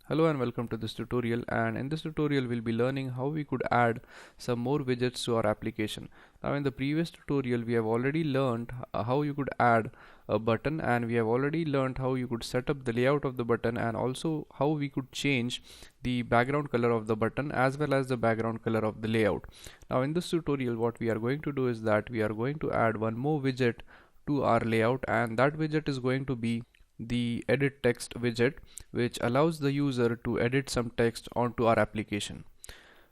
Hello and welcome to this tutorial, and in this tutorial we'll be learning how we could add some more widgets to our application. Now in the previous tutorial we have already learned how you could add a button, and we have already learned how you could set up the layout of the button and also how we could change the background color of the button as well as the background color of the layout. Now in this tutorial what we are going to do is that we are going to add one more widget to our layout, and that widget is going to be the edit text widget, which allows the user to edit some text onto our application.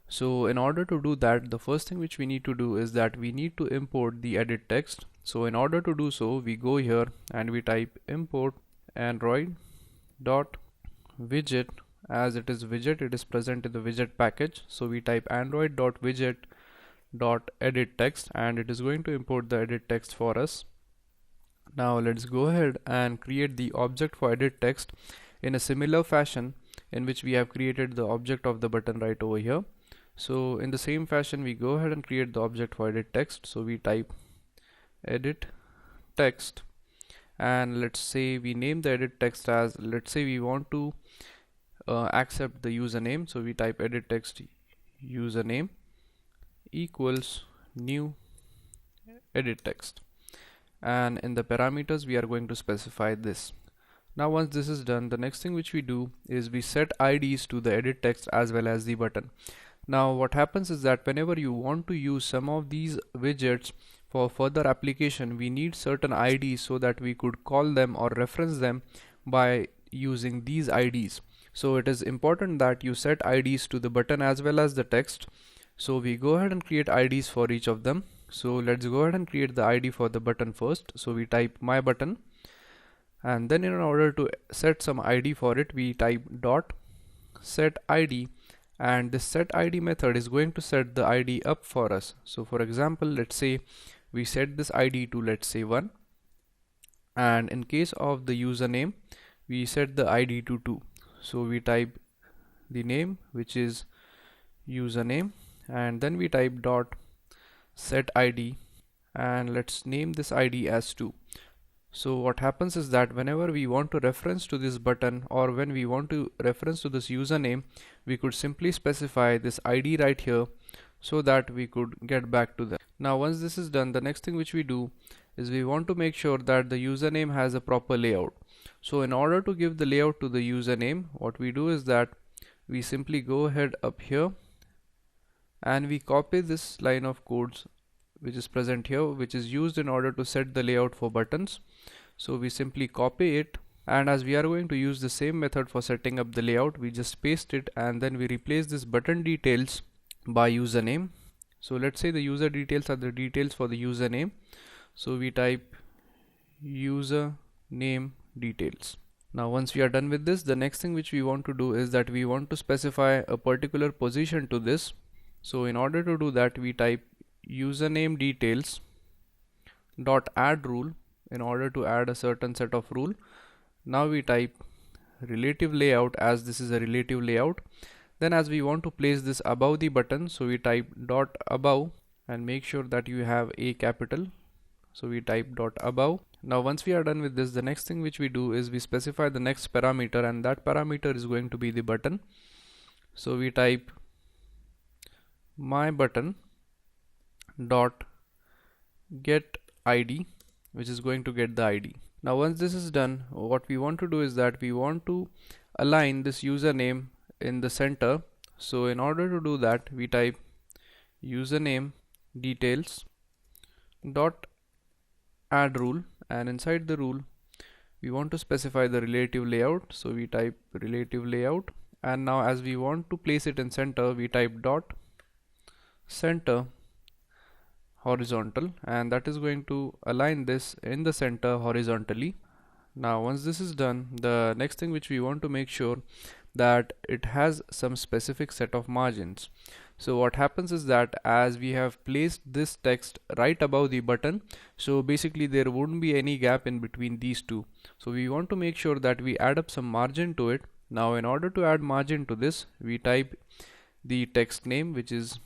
So in order to do that, the first thing which we need to do is that we need to import the edit text. So in order to do so, we go here and we type import Android dot widget. As it is widget, it is present in the widget package, so we type Android dot widget dot edit text, and it is going to import the edit text for us. Now let's go ahead and create the object for edit text in a similar fashion in which we have created the object of the button right over here. So in the same fashion we go ahead and create the object for edit text. So we type edit text, and let's say we name the edit text as, let's say we want to accept the username, so we type edit text username equals new edit text, and in the parameters we are going to specify this. Now once this is done, the next thing which we do is we set IDs to the edit text as well as the button. Now what happens is that whenever you want to use some of these widgets for further application, we need certain IDs so that we could call them or reference them by using these IDs. So it is important that you set IDs to the button as well as the text. So we go ahead and create IDs for each of them. So let's go ahead and create the ID for the button first. So we type my button, and then in order to set some ID for it, we type dot set ID, and this set ID method is going to set the ID up for us. So for example, let's say we set this ID to, let's say, 1, and in case of the username we set the ID to 2. So we type the name, which is username, and then we type dot set ID, and let's name this ID as 2. So what happens is that whenever we want to reference to this button, or when we want to reference to this username, we could simply specify this ID right here so that we could get back to them. Now once this is done, the next thing which we do is we want to make sure that the username has a proper layout. So in order to give the layout to the username, what we do is that we simply go ahead up here and we copy this line of codes which is present here, which is used in order to set the layout for buttons. So we simply copy it, and as we are going to use the same method for setting up the layout, we just paste it and then we replace this button details by username. So let's say the user details are the details for the username, so we type username details. Now once we are done with this, the next thing which we want to do is that we want to specify a particular position to this. So in order to do that, we type username details dot add rule in order to add a certain set of rule. Now we type relative layout, as this is a relative layout. Then as we want to place this above the button, so we type dot above, and make sure that you have a capital. So we type dot above. Now once we are done with this, the next thing which we do is we specify the next parameter, and that parameter is going to be the button. So we type my button dot get ID, which is going to get the ID. Now once this is done, what we want to do is that we want to align this username in the center. So in order to do that, we type username details dot add rule, and inside the rule we want to specify the relative layout. So we type relative layout, and now as we want to place it in center, we type dot center horizontal, and that is going to align this in the center horizontally. Now once this is done, the next thing which we want to make sure that it has some specific set of margins. So what happens is that as we have placed this text right above the button, so basically there wouldn't be any gap in between these two. So we want to make sure that we add up some margin to it. Now in order to add margin to this, we type the text name, which is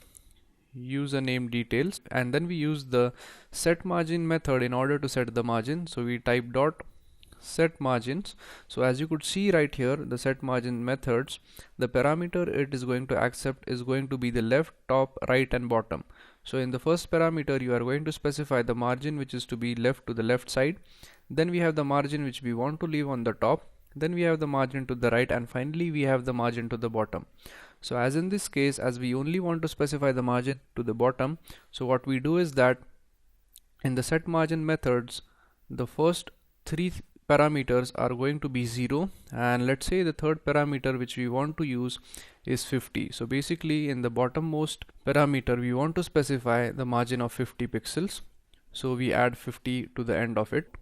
username details, and then we use the set margin method in order to set the margin. So we type dot set margins. So as you could see right here, the set margin methods, the parameter it is going to accept is going to be the left, top, right and bottom. So in the first parameter you are going to specify the margin which is to be left to the left side, then we have the margin which we want to leave on the top, then we have the margin to the right, and finally we have the margin to the bottom. So as in this case, as we only want to specify the margin to the bottom, so what we do is that in the set margin methods, the first three parameters are going to be 0, and let's say the third parameter which we want to use is 50. So basically in the bottommost parameter we want to specify the margin of 50 pixels, so we add 50 to the end of it.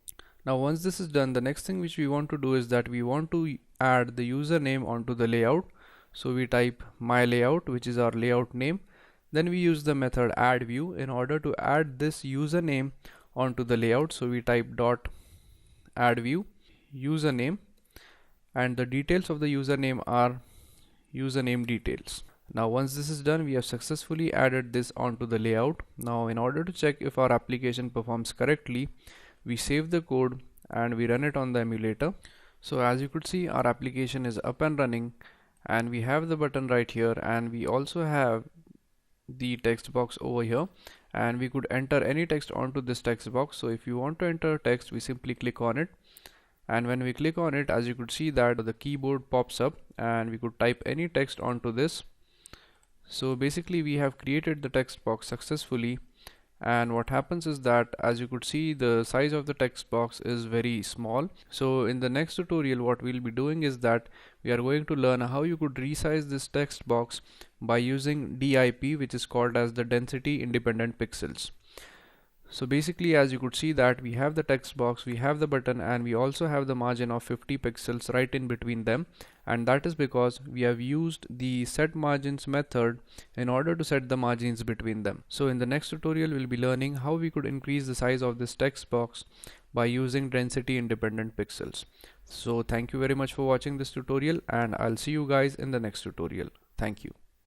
Now once this is done, the next thing which we want to do is that we want to add the username onto the layout. So we type my layout, which is our layout name. Then we use the method add view in order to add this username onto the layout. So we type dot add view username, and the details of the username are username details. Now once this is done, we have successfully added this onto the layout. Now in order to check if our application performs correctly, we save the code and we run it on the emulator. So as you could see, our application is up and running, and we have the button right here, and we also have the text box over here, and we could enter any text onto this text box. So if you want to enter text, we simply click on it, and when we click on it, as you could see that the keyboard pops up and we could type any text onto this. So basically we have created the text box successfully, and what happens is that as you could see, the size of the text box is very small. So in the next tutorial what we'll be doing is that we are going to learn how you could resize this text box by using DIP, which is called as the density independent pixels. So basically as you could see that we have the text box, we have the button, and we also have the margin of 50 pixels right in between them, and that is because we have used the set margins method in order to set the margins between them. So in the next tutorial we'll be learning how we could increase the size of this text box by using density independent pixels. So thank you very much for watching this tutorial, and I'll see you guys in the next tutorial. Thank you.